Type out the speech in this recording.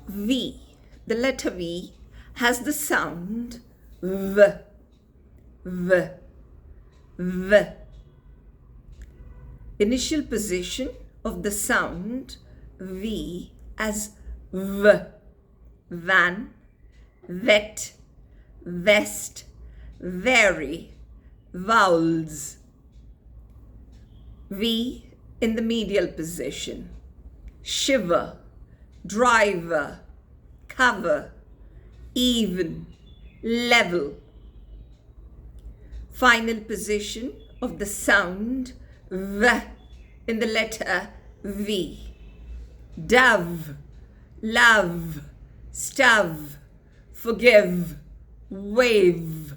V. The letter V has the sound V, V, V. Initial position of the sound V as V. Van, vet, vest, vary, vowels. V in the medial position. Shiver, driver, cover, even, level. Final position of the sound V in the letter V. Dove, love, stove, forgive, wave.